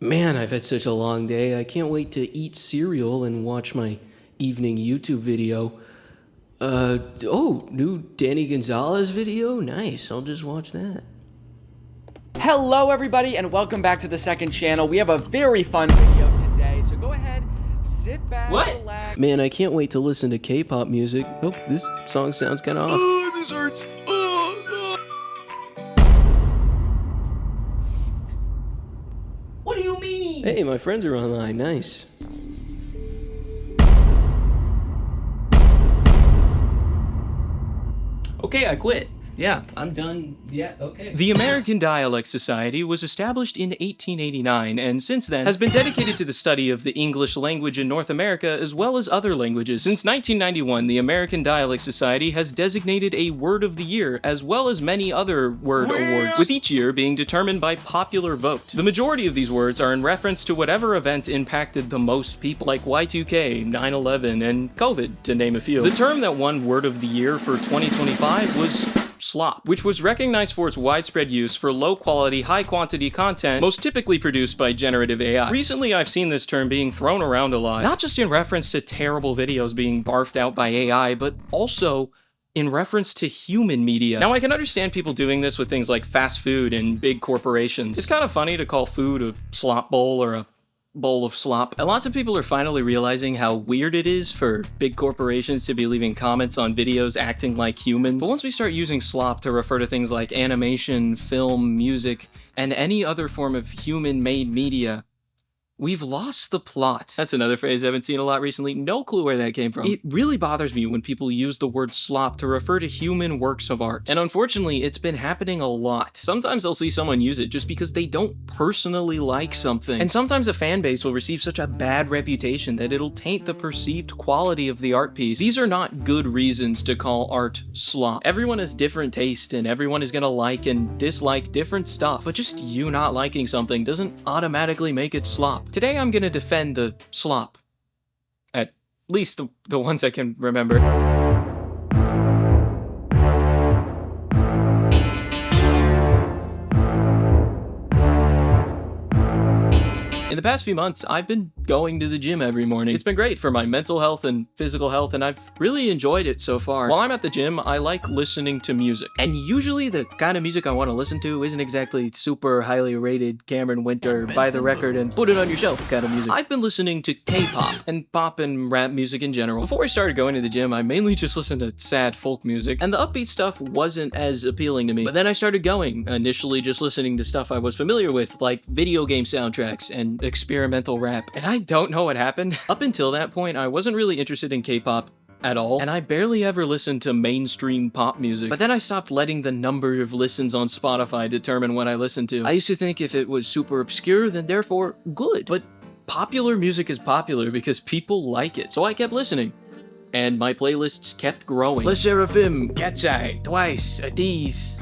Man, I've had such a long day. I can't wait to eat cereal and watch my evening YouTube video. New Danny Gonzalez video? Nice, I'll just watch that. Hello everybody and welcome back to the second channel. We have a very fun video today, so go ahead, sit back, relax. Man, I can't wait to listen to K-pop music. Oh, this song sounds kinda off. Oh, this hurts. What do you mean? Hey, my friends are online, nice. Okay, I quit. Yeah, I'm done. Yeah, okay. The American Dialect Society was established in 1889 and since then has been dedicated to the study of the English language in North America as well as other languages. Since 1991, the American Dialect Society has designated a Word of the Year as well as many other word awards, with each year being determined by popular vote. The majority of these words are in reference to whatever event impacted the most people, like Y2K, 9/11, and COVID, to name a few. The term that won Word of the Year for 2025 was slop, which was recognized for its widespread use for low-quality, high-quantity content, most typically produced by generative AI. Recently, I've seen this term being thrown around a lot, not just in reference to terrible videos being barfed out by AI, but also in reference to human media. Now, I can understand people doing this with things like fast food and big corporations. It's kind of funny to call food a slop bowl or a bowl of slop, and lots of people are finally realizing how weird it is for big corporations to be leaving comments on videos acting like humans. But once we start using slop to refer to things like animation, film, music, and any other form of human-made media, we've lost the plot. That's another phrase I haven't seen a lot recently. No clue where that came from. It really bothers me when people use the word slop to refer to human works of art. And unfortunately, it's been happening a lot. Sometimes I'll see someone use it just because they don't personally like something. And sometimes a fan base will receive such a bad reputation that it'll taint the perceived quality of the art piece. These are not good reasons to call art slop. Everyone has different taste and everyone is gonna like and dislike different stuff. But just you not liking something doesn't automatically make it slop. Today I'm gonna defend the slop. At least the ones I can remember. In the past few months, I've been going to the gym every morning. It's been great for my mental health and physical health, and I've really enjoyed it so far. While I'm at the gym, I like listening to music. And usually the kind of music I want to listen to isn't exactly super highly rated Cameron Winter, buy the record and put it on your shelf kind of music. I've been listening to K-pop and pop and rap music in general. Before I started going to the gym, I mainly just listened to sad folk music, and the upbeat stuff wasn't as appealing to me. But then I started going, initially just listening to stuff I was familiar with, like video game soundtracks and experimental rap, and I don't know what happened. Up until that point, I wasn't really interested in K-pop at all, and I barely ever listened to mainstream pop music. But then I stopped letting the number of listens on Spotify determine what I listened to. I used to think if it was super obscure, then therefore good. But popular music is popular because people like it, so I kept listening. And my playlists kept growing. Le Seraphim, Cat's Eye, Twice, Adiz,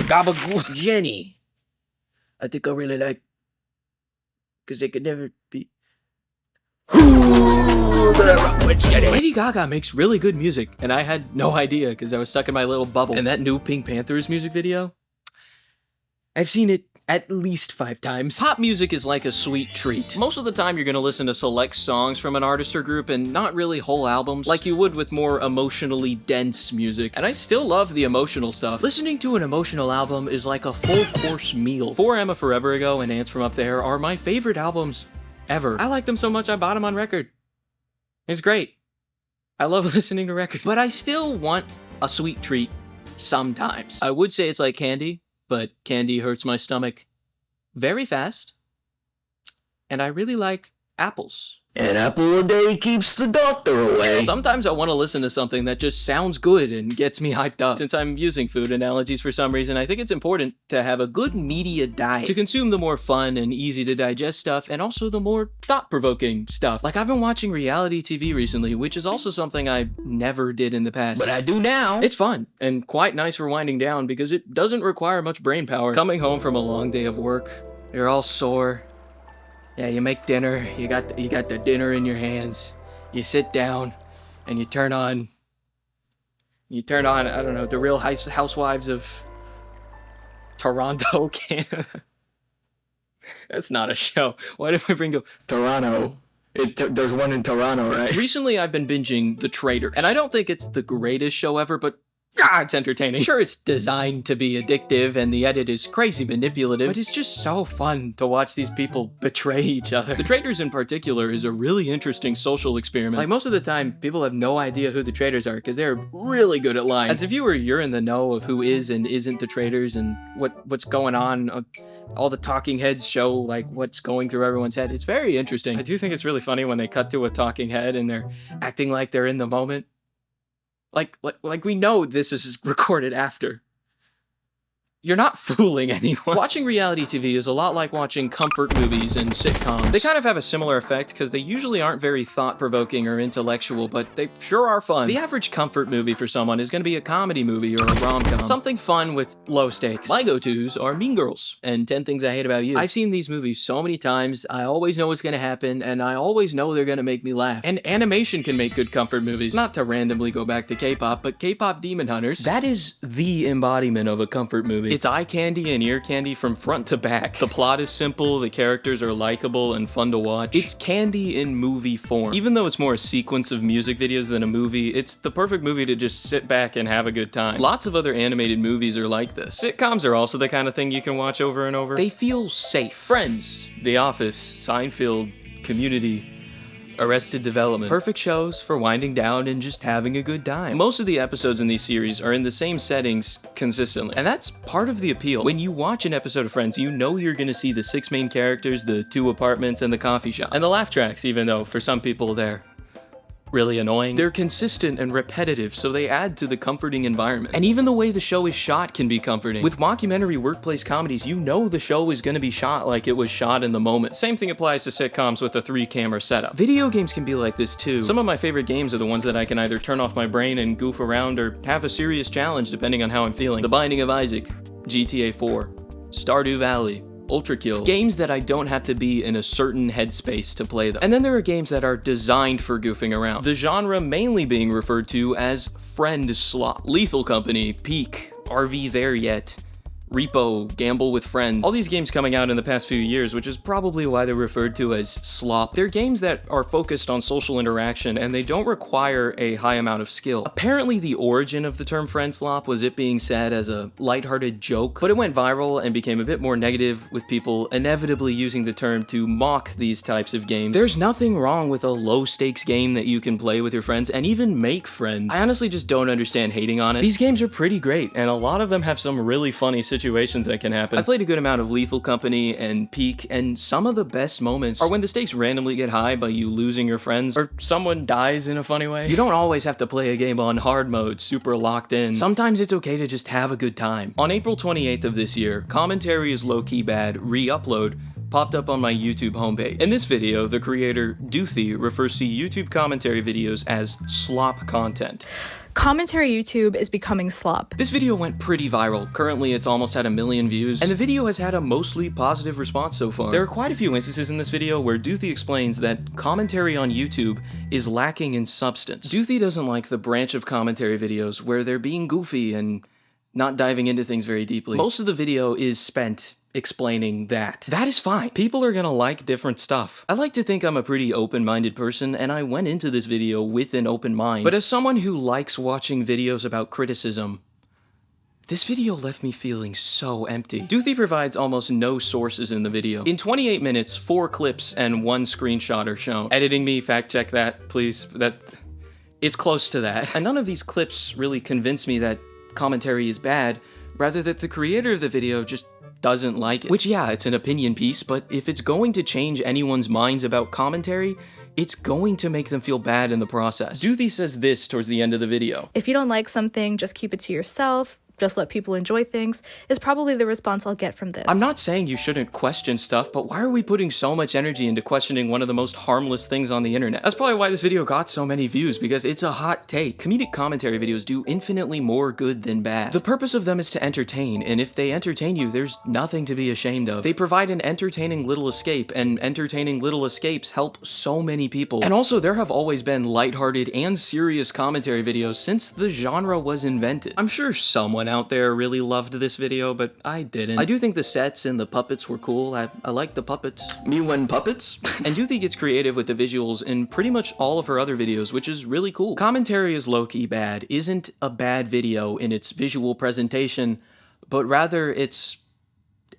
Gabagool, Jenny. I think I really like, because they could never be. Lady Gaga makes really good music, and I had no idea because I was stuck in my little bubble. And that new Pink Panthers music video, I've seen it at least 5 times. Pop music is like a sweet treat. Most of the time you're gonna listen to select songs from an artist or group and not really whole albums, like you would with more emotionally dense music. And I still love the emotional stuff. Listening to an emotional album is like a full course meal. For Emma Forever Ago and Ants From Up There are my favorite albums ever. I like them so much I bought them on record. It's great. I love listening to records. But I still want a sweet treat sometimes. I would say it's like candy, but candy hurts my stomach very fast. And I really like apples. An apple a day keeps the doctor away. Sometimes I want to listen to something that just sounds good and gets me hyped up. Since I'm using food analogies for some reason, I think it's important to have a good media diet to consume the more fun and easy to digest stuff and also the more thought-provoking stuff. Like I've been watching reality TV recently, which is also something I never did in the past. But I do now. It's fun and quite nice for winding down because it doesn't require much brain power. Coming home from a long day of work, you're all sore. Yeah, you make dinner, you got the dinner in your hands, you sit down, and you turn on, I don't know, the Real Housewives of Toronto, Canada. That's not a show. Why did my brain go, Toronto. There's one in Toronto, right? Recently, I've been binging The Traitors, and I don't think it's the greatest show ever, but it's entertaining. Sure, it's designed to be addictive, and the edit is crazy manipulative, but it's just so fun to watch these people betray each other. The Traitors in particular is a really interesting social experiment. Like, most of the time, people have no idea who the Traitors are, because they're really good at lying. As a viewer, you're in the know of who is and isn't the Traitors, and what's going on. All the talking heads show, like, what's going through everyone's head. It's very interesting. I do think it's really funny when they cut to a talking head and they're acting like they're in the moment. Like we know this is recorded after. You're not fooling anyone. Watching reality TV is a lot like watching comfort movies and sitcoms. They kind of have a similar effect because they usually aren't very thought-provoking or intellectual, but they sure are fun. The average comfort movie for someone is going to be a comedy movie or a rom-com. Something fun with low stakes. My go-tos are Mean Girls and 10 Things I Hate About You. I've seen these movies so many times, I always know what's going to happen, and I always know they're going to make me laugh. And animation can make good comfort movies. Not to randomly go back to K-pop, but K-pop Demon Hunters, that is the embodiment of a comfort movie. It's eye candy and ear candy from front to back. The plot is simple, the characters are likable and fun to watch. It's candy in movie form. Even though it's more a sequence of music videos than a movie, it's the perfect movie to just sit back and have a good time. Lots of other animated movies are like this. Sitcoms are also the kind of thing you can watch over and over. They feel safe. Friends, The Office, Seinfeld, Community, Arrested Development. Perfect shows for winding down and just having a good time. Most of the episodes in these series are in the same settings consistently, and that's part of the appeal. When you watch an episode of Friends, you know you're gonna see the 6 main characters, the 2 apartments, and the coffee shop. And the laugh tracks, even though for some people they're really annoying. They're consistent and repetitive, so they add to the comforting environment. And even the way the show is shot can be comforting. With mockumentary workplace comedies, you know the show is gonna be shot like it was shot in the moment. Same thing applies to sitcoms with a 3-camera setup. Video games can be like this too. Some of my favorite games are the ones that I can either turn off my brain and goof around or have a serious challenge depending on how I'm feeling. The Binding of Isaac, GTA 4, Stardew Valley, Ultra Kill. Games that I don't have to be in a certain headspace to play them. And then there are games that are designed for goofing around. The genre mainly being referred to as Friendslop. Lethal Company, Peak, RV There Yet, Repo, Gamble with Friends. All these games coming out in the past few years, which is probably why they're referred to as slop. They're games that are focused on social interaction and they don't require a high amount of skill. Apparently the origin of the term friendslop was it being said as a lighthearted joke, but it went viral and became a bit more negative with people inevitably using the term to mock these types of games. There's nothing wrong with a low stakes game that you can play with your friends and even make friends. I honestly just don't understand hating on it. These games are pretty great and a lot of them have some really funny situations that can happen. I played a good amount of Lethal Company and Peak, and some of the best moments are when the stakes randomly get high by you losing your friends, or someone dies in a funny way. You don't always have to play a game on hard mode, super locked in. Sometimes it's okay to just have a good time. On April 28th of this year, Commentary is Low-Key Bad re-upload popped up on my YouTube homepage. In this video, the creator, Doothi, refers to YouTube commentary videos as slop content. Commentary YouTube is becoming slop. This video went pretty viral. Currently, it's almost had 1 million views, and the video has had a mostly positive response so far. There are quite a few instances in this video where Doothi explains that commentary on YouTube is lacking in substance. Doothi doesn't like the branch of commentary videos where they're being goofy and not diving into things very deeply. Most of the video is spent explaining that. That is fine. People are gonna like different stuff. I like to think I'm a pretty open-minded person, and I went into this video with an open mind. But as someone who likes watching videos about criticism, this video left me feeling so empty. Doothi provides almost no sources in the video. In 28 minutes, 4 clips and 1 screenshot are shown. Editing me, fact check that, please. It's close to that. And none of these clips really convince me that commentary is bad, rather that the creator of the video just doesn't like it. Which, yeah, it's an opinion piece, but if it's going to change anyone's minds about commentary, it's going to make them feel bad in the process. Doothi says this towards the end of the video. If you don't like something, just keep it to yourself. Just let people enjoy things, is probably the response I'll get from this. I'm not saying you shouldn't question stuff, but why are we putting so much energy into questioning one of the most harmless things on the internet? That's probably why this video got so many views, because it's a hot take. Comedic commentary videos do infinitely more good than bad. The purpose of them is to entertain, and if they entertain you, there's nothing to be ashamed of. They provide an entertaining little escape, and entertaining little escapes help so many people. And also, there have always been lighthearted and serious commentary videos since the genre was invented. I'm sure someone out there really loved this video, but I didn't. I do think the sets and the puppets were cool. I like the puppets. Me when puppets? And Doothi gets creative with the visuals in pretty much all of her other videos, which is really cool. Commentary is low-key bad isn't a bad video in its visual presentation, but rather its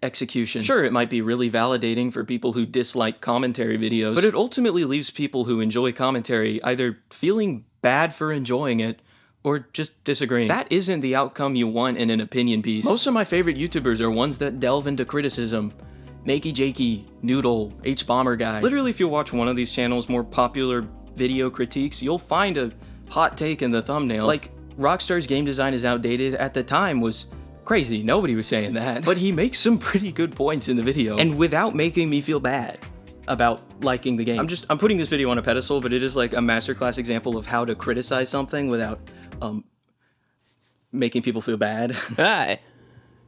execution. Sure, it might be really validating for people who dislike commentary videos, but it ultimately leaves people who enjoy commentary either feeling bad for enjoying it or just disagreeing. That isn't the outcome you want in an opinion piece. Most of my favorite YouTubers are ones that delve into criticism. Nakey Jakey, Noodle, H-Bomber Guy. Literally, if you watch one of these channels' more popular video critiques, you'll find a hot take in the thumbnail. Like, Rockstar's game design is outdated at the time was crazy. Nobody was saying that. But he makes some pretty good points in the video, and without making me feel bad about liking the game. I'm putting this video on a pedestal, but it is like a masterclass example of how to criticize something without making people feel bad. Hi.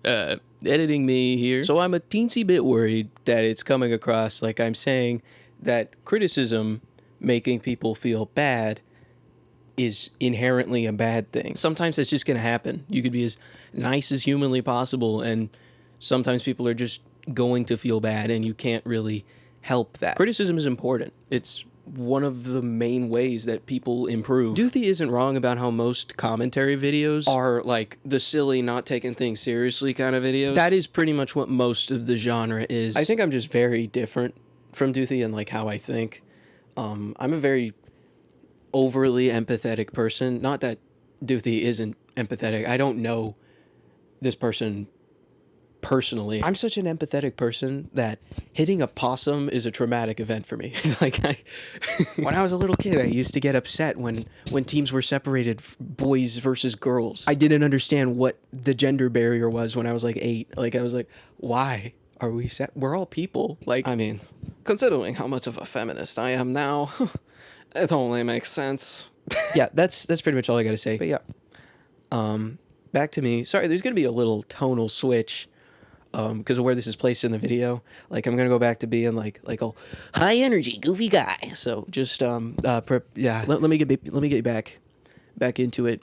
Editing me here. So I'm a teensy bit worried that it's coming across like I'm saying that criticism making people feel bad is inherently a bad thing. Sometimes that's just going to happen. You could be as nice as humanly possible, and sometimes people are just going to feel bad, and you can't really help that. Criticism is important. It's one of the main ways that people improve. Doothi isn't wrong about how most commentary videos are like the silly, not taking things seriously kind of videos. That is pretty much what most of the genre is. I think I'm just very different from Doothi and like how I think. I'm a very overly empathetic person. Not that Doothi isn't empathetic. I don't know this person personally. I'm such an empathetic person that hitting a possum is a traumatic event for me. It's like when I was a little kid, I used to get upset when teams were separated, boys versus girls. I didn't understand what the gender barrier was when I was like 8. Like I was like, why are we we're all people. Like, I mean, considering how much of a feminist I am now, it only makes sense. Yeah, that's pretty much all I gotta say. But yeah, back to me. Sorry, there's gonna be a little tonal switch because of where this is placed in the video. Like, I'm gonna go back to being like a high energy, goofy guy. So just let me get back into it.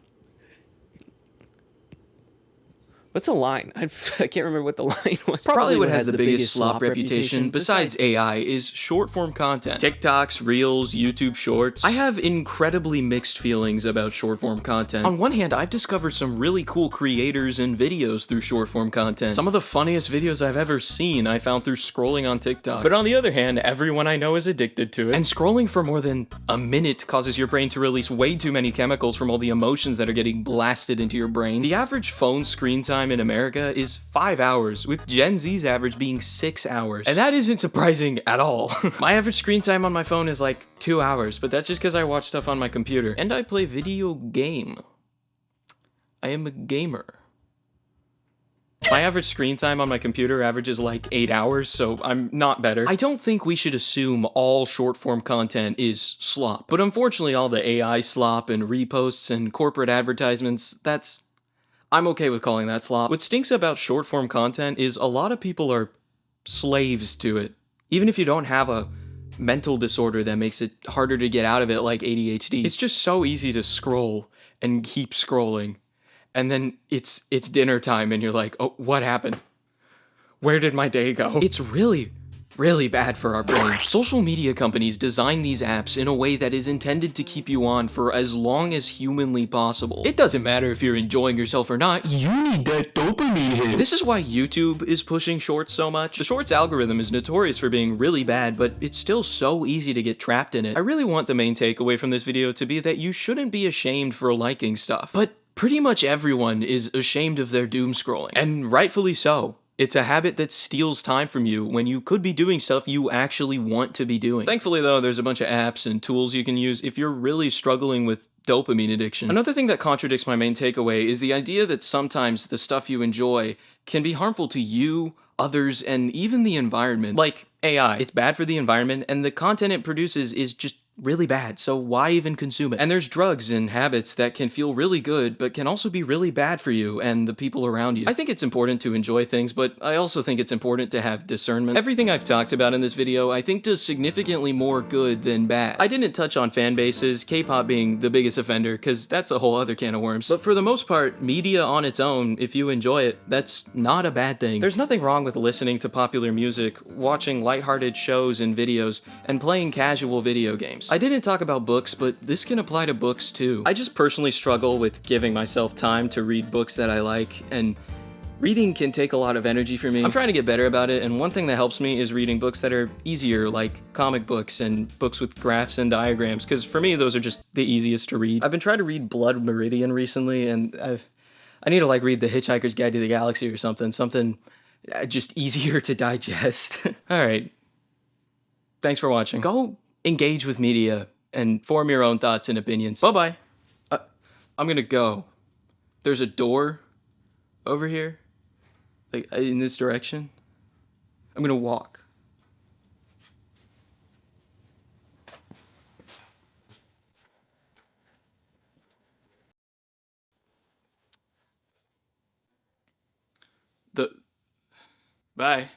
What's the line? I can't remember what the line was. Probably what has the biggest slop reputation, besides AI, is short-form content. TikToks, Reels, YouTube Shorts. I have incredibly mixed feelings about short-form content. On one hand, I've discovered some really cool creators and videos through short-form content. Some of the funniest videos I've ever seen I found through scrolling on TikTok. But on the other hand, everyone I know is addicted to it. And scrolling for more than a minute causes your brain to release way too many chemicals from all the emotions that are getting blasted into your brain. The average phone screen time in America is 5 hours, with Gen Z's average being 6 hours. And that isn't surprising at all. My average screen time on my phone is like 2 hours, but that's just because I watch stuff on my computer. And I play video game. I am a gamer. My average screen time on my computer averages like 8 hours, so I'm not better. I don't think we should assume all short-form content is slop, but unfortunately all the AI slop and reposts and corporate advertisements, I'm okay with calling that slop. What stinks about short-form content is a lot of people are slaves to it. Even if you don't have a mental disorder that makes it harder to get out of it, like ADHD. It's just so easy to scroll and keep scrolling. And then it's dinner time and you're like, oh, what happened? Where did my day go? It's really bad for our brains. Social media companies design these apps in a way that is intended to keep you on for as long as humanly possible. It doesn't matter if you're enjoying yourself or not, you need that dopamine hit. This is why YouTube is pushing shorts so much. The shorts algorithm is notorious for being really bad, but it's still so easy to get trapped in it. I really want the main takeaway from this video to be that you shouldn't be ashamed for liking stuff. But pretty much everyone is ashamed of their doom scrolling, and rightfully so. It's a habit that steals time from you when you could be doing stuff you actually want to be doing. Thankfully though, there's a bunch of apps and tools you can use if you're really struggling with dopamine addiction. Another thing that contradicts my main takeaway is the idea that sometimes the stuff you enjoy can be harmful to you, others, and even the environment. Like AI, it's bad for the environment, and the content it produces is just really bad, so why even consume it? And there's drugs and habits that can feel really good, but can also be really bad for you and the people around you. I think it's important to enjoy things, but I also think it's important to have discernment. Everything I've talked about in this video, I think does significantly more good than bad. I didn't touch on fan bases, K-pop being the biggest offender, because that's a whole other can of worms. But for the most part, media on its own, if you enjoy it, that's not a bad thing. There's nothing wrong with listening to popular music, watching lighthearted shows and videos, and playing casual video games. I didn't talk about books, but this can apply to books too. I just personally struggle with giving myself time to read books that I like, and reading can take a lot of energy for me. I'm trying to get better about it, and one thing that helps me is reading books that are easier, like comic books and books with graphs and diagrams, because for me, those are just the easiest to read. I've been trying to read Blood Meridian recently, and I need to like read The Hitchhiker's Guide to the Galaxy or something just easier to digest. All right. Thanks for watching. Go engage with media and form your own thoughts and opinions. Bye-bye. I'm gonna go. There's a door over here, like in this direction. I'm gonna walk. Bye.